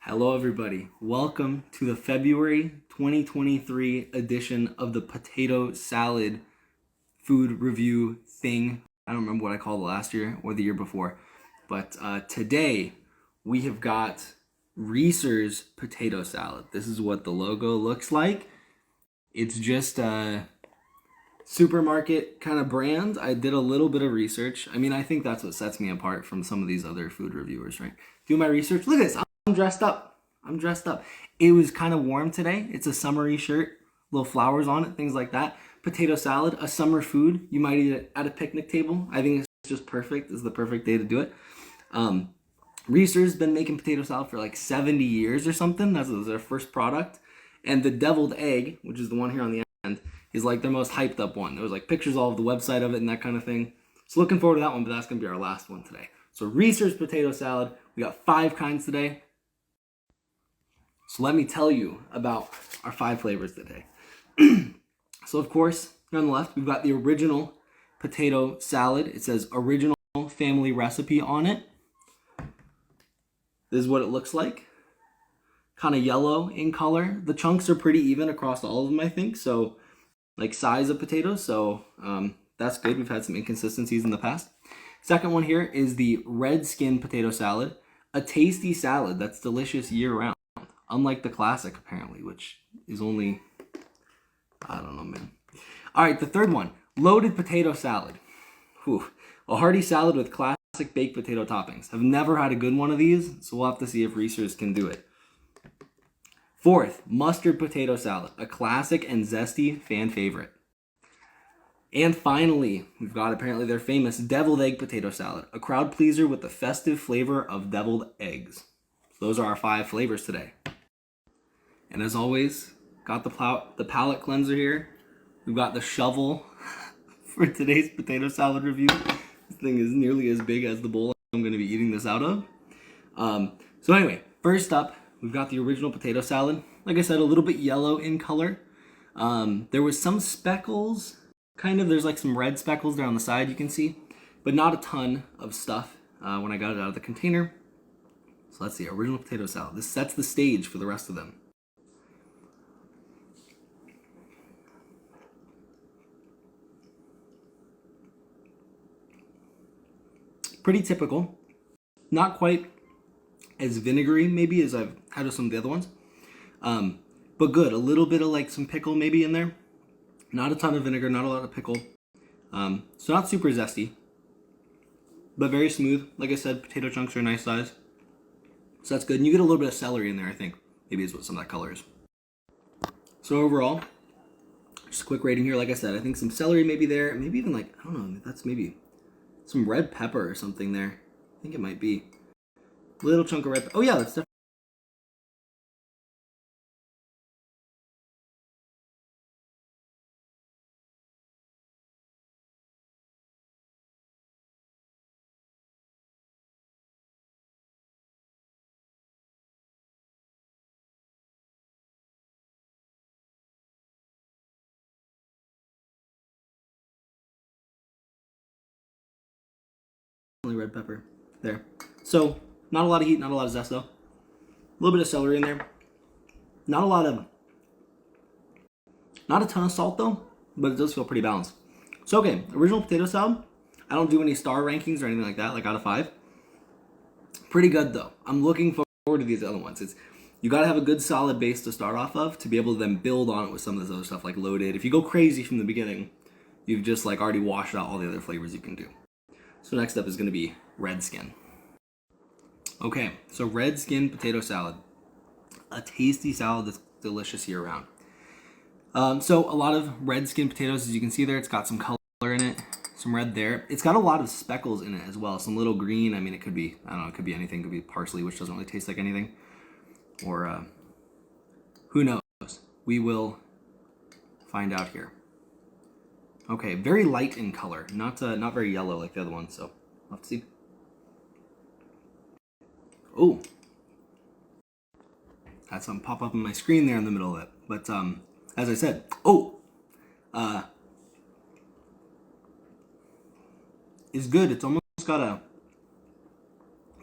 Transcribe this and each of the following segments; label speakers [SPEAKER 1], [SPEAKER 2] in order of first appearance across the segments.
[SPEAKER 1] Hello, everybody. Welcome to the February 2023 edition of the potato salad food review thing. I don't remember what I called it last year or the year before, but today we have got Reese's potato salad. This is what the logo looks like. It's just a supermarket kind of brand. I did a little bit of research. I mean, I think that's what sets me apart from some of these other food reviewers, right? Do my research. Look at this. I'm dressed up. It was kind of warm today. It's a summery shirt, little flowers on it, things like that. Potato salad, a summer food. You might eat it at a picnic table. I think it's just perfect. It's the perfect day to do it. Reese's been making potato salad for like 70 years or something. That was their first product. And the deviled egg, which is the one here on the end, is like their most hyped up one. There was like pictures all over the website of it and that kind of thing. So looking forward to that one, but that's going to be our last one today. So Reese's potato salad. We got 5 kinds today. So let me tell you about our 5 flavors today. So of course, here on the left, we've got the original potato salad. It says original family recipe on it. This is what it looks like. Kind of yellow in color. The chunks are pretty even across all of them, I think. So like size of potatoes. So that's good. We've had some inconsistencies in the past. Second one here is the red skin potato salad. A tasty salad that's delicious year round. Unlike the classic, apparently, which is only, I don't know, man. All right, the third one, loaded potato salad. Whew. A hearty salad with classic baked potato toppings. I've never had a good one of these, so we'll have to see if Reese's can do it. Fourth, mustard potato salad, a classic and zesty fan favorite. And finally, we've got apparently their famous deviled egg potato salad, a crowd pleaser with the festive flavor of deviled eggs. So those are our 5 flavors today. And as always, got the palate cleanser here. We've got the shovel for today's potato salad review. This thing is nearly as big as the bowl I'm going to be eating this out of. So anyway, first up, we've got the original potato salad. Like I said, a little bit yellow in color. There was some speckles, there's like some red speckles there on the side you can see, but not a ton of stuff when I got it out of the container. So let's see, original potato salad. This sets the stage for the rest of them. Pretty typical. Not quite as vinegary maybe as I've had with some of the other ones. But good. A little bit of like some pickle maybe in there. Not a ton of vinegar, not a lot of pickle. So not super zesty, but very smooth. Like I said, potato chunks are a nice size. So that's good. And you get a little bit of celery in there, I think. Maybe is what some of that color is. So overall, just a quick rating here. Like I said, I think some celery maybe there. Maybe even like, I don't know, that's maybe some red pepper or something there. I think it might be. Little chunk of red pepper. Oh yeah, that's definitely red pepper there. So not a lot of heat, not a lot of zest though. A little bit of celery in there. Not a ton of salt though, but it does feel pretty balanced. So okay, original potato salad. I don't do any star rankings or anything like that, like out of 5. Pretty good though. I'm looking forward to these other ones. You gotta have a good solid base to start off of to be able to then build on it with some of this other stuff like loaded. If you go crazy from the beginning, you've just like already washed out all the other flavors you can do. So next up is gonna be red skin. Okay, so red skin potato salad. A tasty salad that's delicious year round. So a lot of red skin potatoes, as you can see there, it's got some color in it, some red there. It's got a lot of speckles in it as well, some little green. I mean, it could be, I don't know, it could be anything. It could be parsley, which doesn't really taste like anything. Or who knows? We will find out here. Okay, very light in color, not very yellow like the other one, so we'll have to see. Oh, had some pop up on my screen there in the middle of it. But as I said, is good. It's almost got a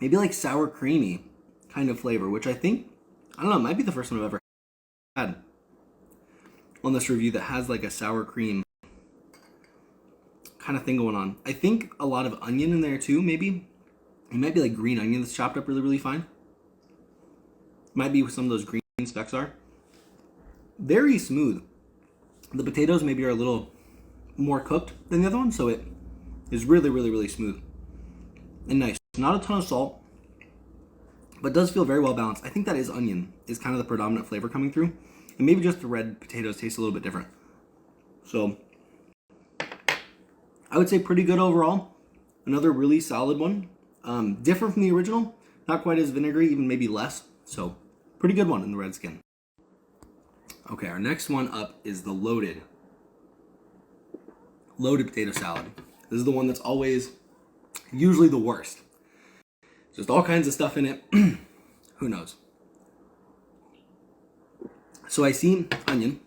[SPEAKER 1] maybe like sour creamy kind of flavor, which I think I don't know, it might be the first one I've ever had on this review that has like a sour cream kind of thing going on. I think a lot of onion in there too, maybe. It might be like green onion that's chopped up really, really fine. Might be what some of those green specks are. Very smooth. The potatoes maybe are a little more cooked than the other one, so it is really, really, really smooth and nice. Not a ton of salt, but does feel very well balanced. I think that is onion is kind of the predominant flavor coming through, and maybe just the red potatoes taste a little bit different. So I would say pretty good overall. Another really solid one. Different from the original, not quite as vinegary, even maybe less. So pretty good one in the Redskin. Okay, our next one up is the loaded potato salad. This is the one that's always usually the worst. Just all kinds of stuff in it. Who knows? So I see onion.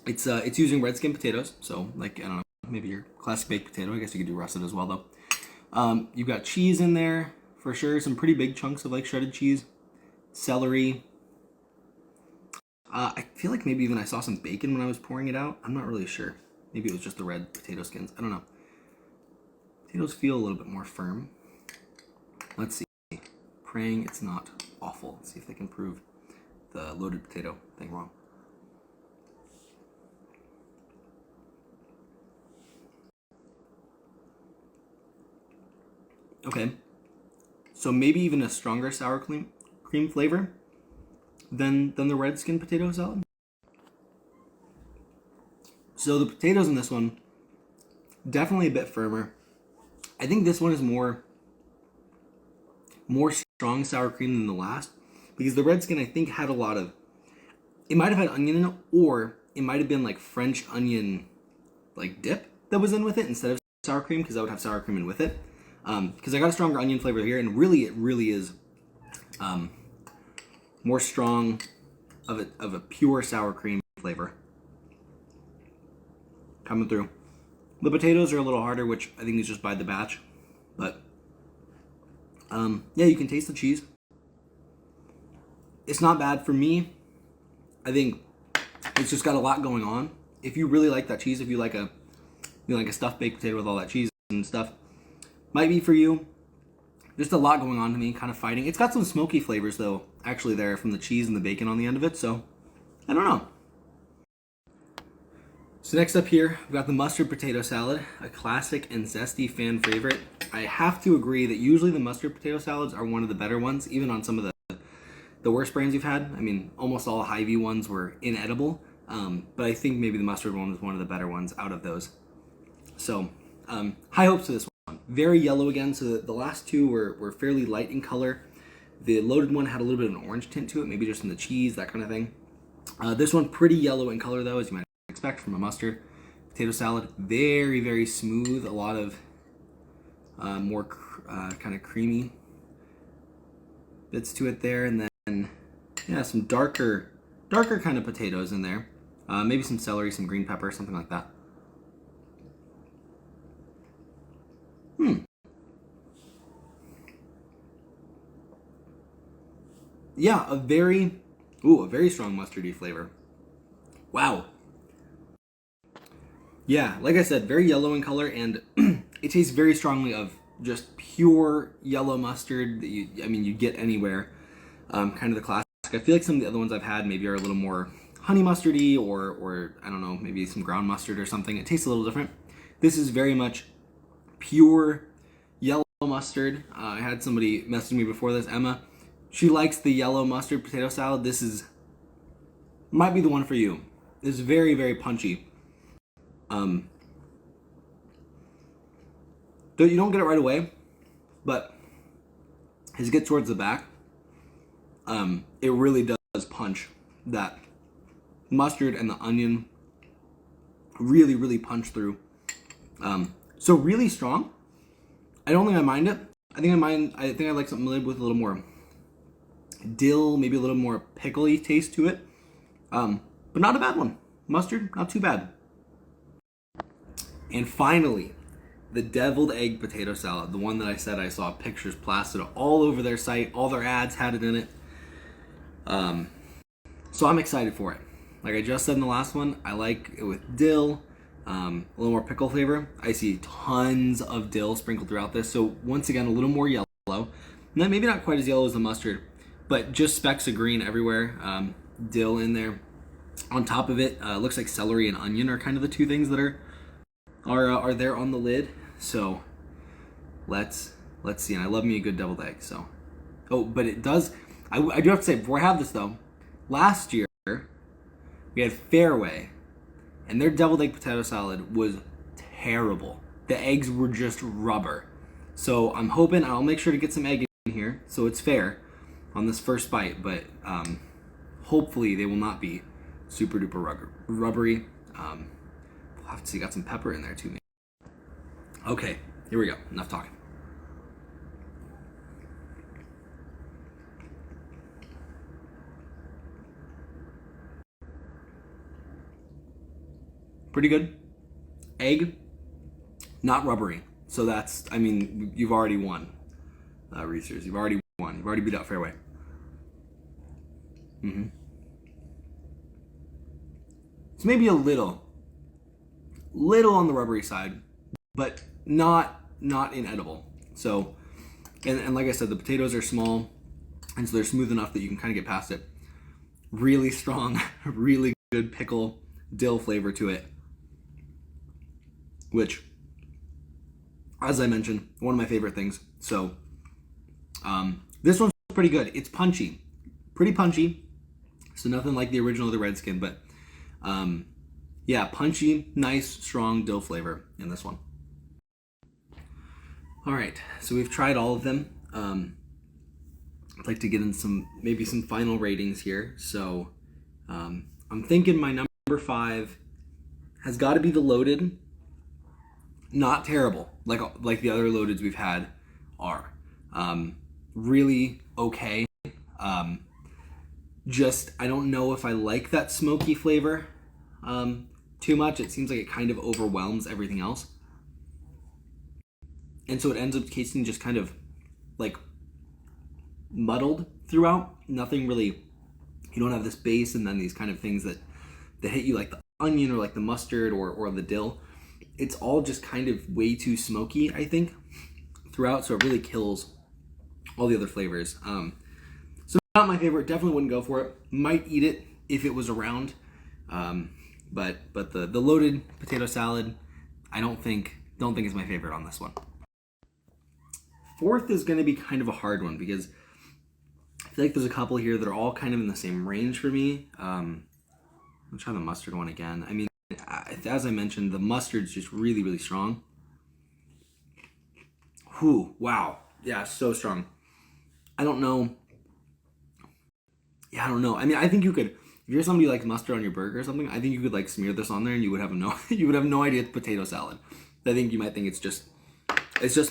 [SPEAKER 1] It's using Redskin potatoes. So like, I don't know, maybe your classic baked potato. I guess you could do russet as well though. You've got cheese in there for sure. Some pretty big chunks of like shredded cheese, celery. I feel like maybe even I saw some bacon when I was pouring it out. I'm not really sure. Maybe it was just the red potato skins. I don't know. Potatoes feel a little bit more firm. Let's see. Praying it's not awful. Let's see if they can prove the loaded potato thing wrong. Okay. So maybe even a stronger sour cream flavor than the Redskin potato salad. So the potatoes in this one, definitely a bit firmer. I think this one is more strong sour cream than the last, because the Redskin I think had a lot of, it might have had onion in it, or it might have been like French onion like dip that was in with it instead of sour cream, because I would have sour cream in with it. Because I got a stronger onion flavor here, and really it really is more strong of a pure sour cream flavor coming through. The potatoes are a little harder, which I think is just by the batch, but yeah, you can taste the cheese. It's not bad for me. I think it's just got a lot going on. If you really like that cheese, if you like a stuffed baked potato with all that cheese and stuff, might be for you. Just a lot going on to me, kind of fighting. It's got some smoky flavors though, actually there from the cheese and the bacon on the end of it, so I don't know. So next up here, we've got the mustard potato salad, a classic and zesty fan favorite. I have to agree that usually the mustard potato salads are one of the better ones, even on some of the worst brands you've had. I mean, almost all Hy-Vee ones were inedible, but I think maybe the mustard one was one of the better ones out of those. So high hopes for this one. Very yellow again, so the last two were fairly light in color. The loaded one had a little bit of an orange tint to it, maybe just from the cheese, that kind of thing. This one pretty yellow in color though, as you might expect from a mustard potato salad. Very, very smooth, a lot of more kind of creamy bits to it there, and then yeah, some darker kind of potatoes in there. Maybe some celery, some green pepper, something like that. Yeah, a very strong mustardy flavor. Wow. Yeah, like I said, very yellow in color, and it tastes very strongly of just pure yellow mustard that you get anywhere. Kind of the classic. I feel like some of the other ones I've had maybe are a little more honey mustardy, or I don't know, maybe some ground mustard or something. It tastes a little different. This is very much pure yellow mustard. I had somebody message me before this, Emma. She likes the yellow mustard potato salad. This might be the one for you. It's very, very punchy. You don't get it right away, but as you get towards the back, it really does punch. That mustard and the onion really, really punch through. So really strong. I don't think I mind it. I think I like something with a little more dill, maybe a little more pickly taste to it. But not a bad one. Mustard, not too bad. And finally, the deviled egg potato salad, the one that I said I saw pictures plastered all over their site. All their ads had it in it. So I'm excited for it. Like I just said in the last one, I like it with dill, a little more pickle flavor. I see tons of dill sprinkled throughout this. So once again, a little more yellow. Maybe not quite as yellow as the mustard, but just specks of green everywhere. Dill in there. On top of it, looks like celery and onion are kind of the two things that are there on the lid. So let's see. And I love me a good deviled egg. So, oh, but it does. I do have to say before I have this though, last year we had Fairway, and their deviled egg potato salad was terrible. The eggs were just rubber. So I'm hoping I'll make sure to get some egg in here so it's fair on this first bite, but hopefully they will not be super duper rubbery. We'll have to see. Got some pepper in there too. Okay, here we go. Enough talking. Pretty good. Egg, not rubbery. So that's, I mean, you've already won, Reese's. You've already won. You've already beat out Fairway. So maybe a little on the rubbery side, but not inedible. So, and like I said, the potatoes are small, and so they're smooth enough that you can kind of get past it. Really strong, really good pickle dill flavor to it, which, as I mentioned, one of my favorite things. So this one's pretty good. It's punchy, pretty punchy. So nothing like the original of the Redskin, but yeah, punchy, nice, strong dill flavor in this one. All right, so we've tried all of them. I'd like to get in maybe some final ratings here. So I'm thinking my number 5 has got to be the loaded. Not terrible, like the other loadeds we've had are. Really okay. Just I don't know if I like that smoky flavor too much. It seems like it kind of overwhelms everything else, and so it ends up tasting just kind of like muddled throughout. Nothing really. You don't have this base and then these kind of things that hit you like the onion or like the mustard or the dill. It's all just kind of way too smoky, I think, throughout. So it really kills all the other flavors. So not my favorite. Definitely wouldn't go for it. Might eat it if it was around. But the loaded potato salad, I don't think is my favorite on this one. 4th is going to be kind of a hard one because I feel like there's a couple here that are all kind of in the same range for me. I'll try the mustard one again. I mean, as I mentioned, the mustard's just really, really strong. Whew, wow. Yeah, so strong. I don't know. Yeah, I don't know. I mean, I think you could, if you're somebody who likes mustard on your burger or something, I think you could like smear this on there and you would have no idea it's potato salad. I think you might think it's just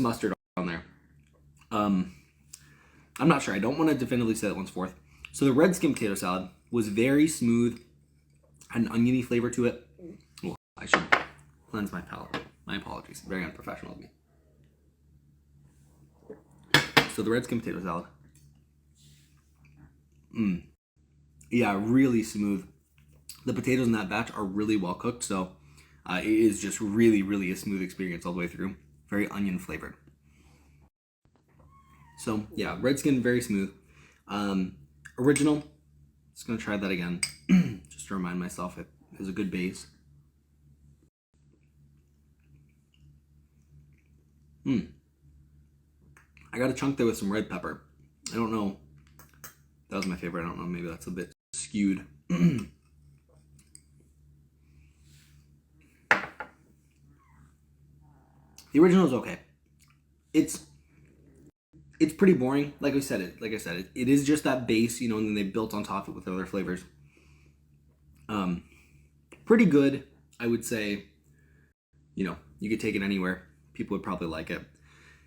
[SPEAKER 1] mustard on there. I'm not sure. I don't want to definitively say that one's 4th. So the Redskin potato salad was very smooth, had an oniony flavor to it. Well, I should cleanse my palate. My apologies. Very unprofessional of me. So the Redskin potato salad. Yeah, really smooth. The potatoes in that batch are really well cooked, so it is just really, really a smooth experience all the way through. Very onion flavored. So yeah, Redskin, very smooth. Original, just gonna try that again, just to remind myself it is a good base. I got a chunk there with some red pepper. I don't know. That was my favorite. I don't know. Maybe that's a bit skewed. The original is okay. It's pretty boring. Like I said, it is just that base, and then they built on top of it with other flavors. Pretty good, I would say. You could take it anywhere. People would probably like it.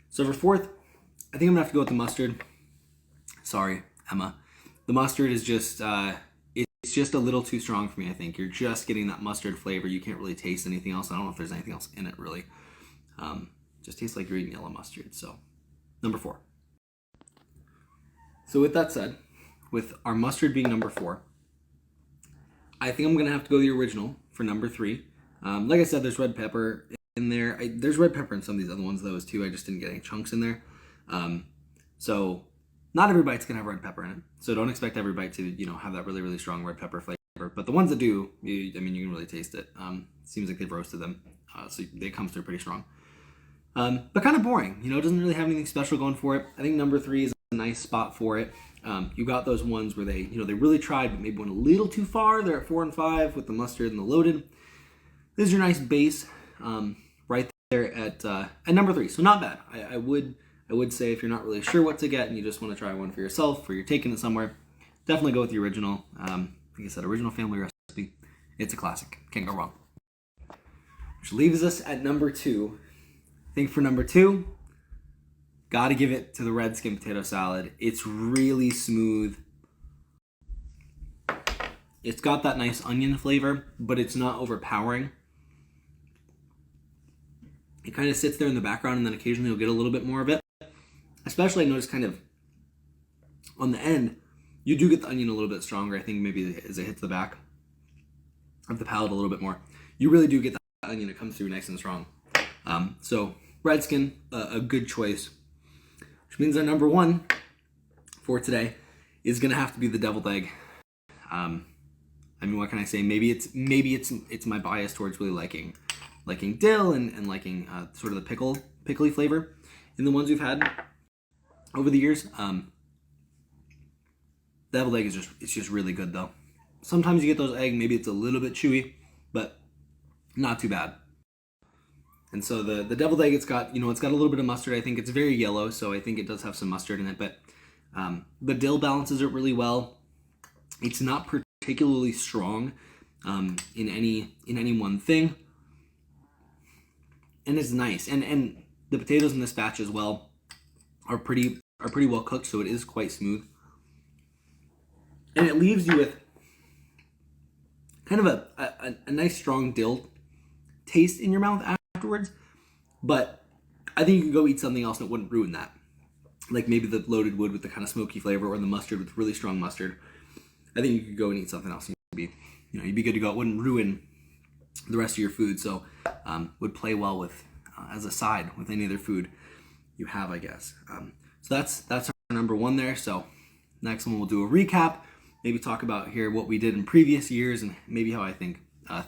[SPEAKER 1] So for 4th, I think I'm gonna have to go with the mustard. Sorry, Emma. The mustard is just it's just a little too strong for me. I think you're just getting that mustard flavor. You can't really taste anything else. I don't know if there's anything else in it really. Just tastes like you're eating yellow mustard. So number 4. So with that said, with our mustard being number 4. I think I'm gonna have to go the original for number 3. Like I said, there's red pepper in there. There's red pepper in some of these other ones though too. I just didn't get any chunks in there. So not every bite's gonna have red pepper in it. So don't expect every bite to have that really, really strong red pepper flavor. But the ones that do, you can really taste it. Seems like they've roasted them, so they come through pretty strong. But kind of boring. It doesn't really have anything special going for it. I think number 3 is a nice spot for it. You got those ones where they really tried, but maybe went a little too far. They're at 4 and 5 with the mustard and the loaded. This is your nice base, right there at number 3. So not bad. I would say if you're not really sure what to get and you just want to try one for yourself or you're taking it somewhere, definitely go with the original. Like I said, original family recipe. It's a classic. Can't go wrong. Which leaves us at number 2. I think for number 2, gotta give it to the red skin potato salad. It's really smooth. It's got that nice onion flavor, but it's not overpowering. It kind of sits there in the background, and then occasionally you'll get a little bit more of it. Especially I noticed kind of on the end, you do get the onion a little bit stronger. I think maybe as it hits the back of the palate a little bit more. You really do get that onion. It comes through nice and strong. So red skin, a good choice. Which means our number 1 for today is gonna have to be the deviled egg. What can I say? Maybe it's my bias towards really liking dill and liking sort of the pickly flavor in the ones we've had over the years. Deviled egg is just really good though. Sometimes you get those eggs, maybe it's a little bit chewy, but not too bad. And so the deviled egg, it's got a little bit of mustard. I think it's very yellow, so I think it does have some mustard in it, but the dill balances it really well. It's not particularly strong in any one thing. And it's nice. And the potatoes in this batch as well are pretty well cooked, so it is quite smooth. And it leaves you with kind of a nice strong dill taste in your mouth afterwards. But I think you could go eat something else and it wouldn't ruin that. Like maybe the loaded wood with the kind of smoky flavor, or the mustard with really strong mustard. I think you could go and eat something else and you'd be good to go. It wouldn't ruin the rest of your food, so would play well with as a side with any other food you have, I guess. So that's our number 1 there. So next one we'll do a recap, maybe talk about here what we did in previous years and maybe how I think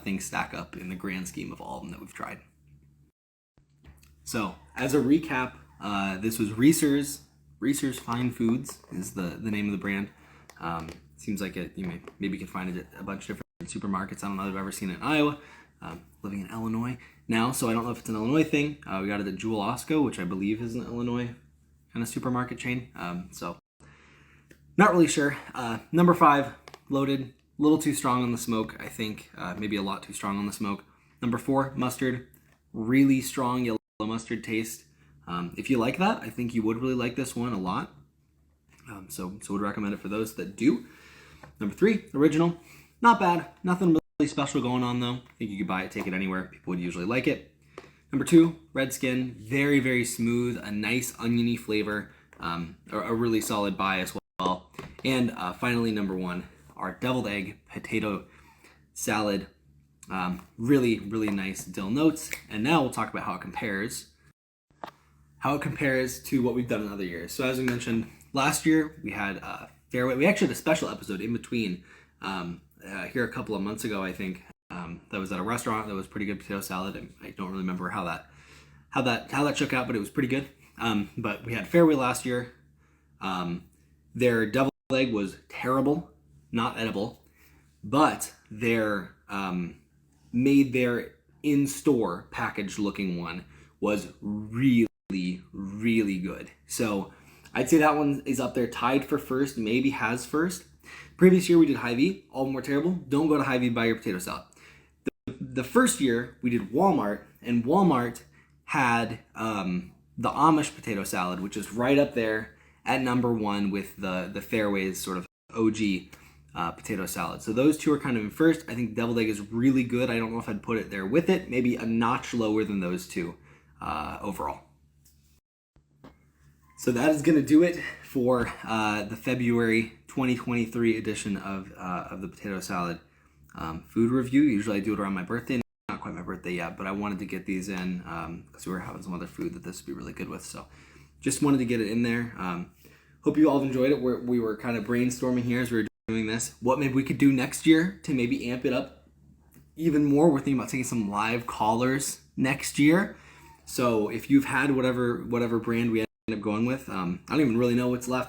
[SPEAKER 1] things stack up in the grand scheme of all of them that we've tried. So as a recap, this was Reese's Fine Foods is the name of the brand. Seems like maybe you can find it at a bunch of different supermarkets. I don't know if I've ever seen it in Iowa. Living in Illinois now, so I don't know if it's an Illinois thing. We got it at Jewel Osco, which I believe is an Illinois kind of supermarket chain. So not really sure. Number 5, loaded, a little too strong on the smoke, I think. Maybe a lot too strong on the smoke. Number 4, mustard, really strong yellow mustard taste. If you like that, I think you would really like this one a lot. So would recommend it for those that do. Number 3, original, not bad, nothing really special going on though. I think you could buy it, take it anywhere. People would usually like it. Number 2, red skin, very, very smooth, a nice oniony flavor, a really solid buy as well. And finally, number 1, our deviled egg potato salad, really, really nice dill notes. And now we'll talk about how it compares to what we've done in other years. So as we mentioned, last year we had Fairway. We actually had a special episode in between here a couple of months ago, I think. That was at a restaurant that was pretty good potato salad. I don't really remember how that shook out, but it was pretty good. But we had Fairway last year. Their deviled egg was terrible, not edible, but their made their in-store packaged looking one was really, really good. So I'd say that one is up there, tied for first, maybe has first. Previous year we did Hy-Vee, all more terrible. Don't go to Hy-Vee, buy your potato salad. The first year we did Walmart, and Walmart had the Amish potato salad, which is right up there at number 1 with the Fairways sort of OG potato salad. So those two are kind of in first. I think deviled egg is really good. I don't know if I'd put it there with it. Maybe a notch lower than those two overall. So that is going to do it for the February 2023 edition of the potato salad food review. Usually I do it around my birthday. Not quite my birthday yet, but I wanted to get these in because we were having some other food that this would be really good with. So just wanted to get it in there. Hope you all have enjoyed it. We were kind of brainstorming here as we were doing this. What maybe we could do next year to maybe amp it up even more. We're thinking about taking some live callers next year. So if you've had whatever brand we end up going with, I don't even really know what's left.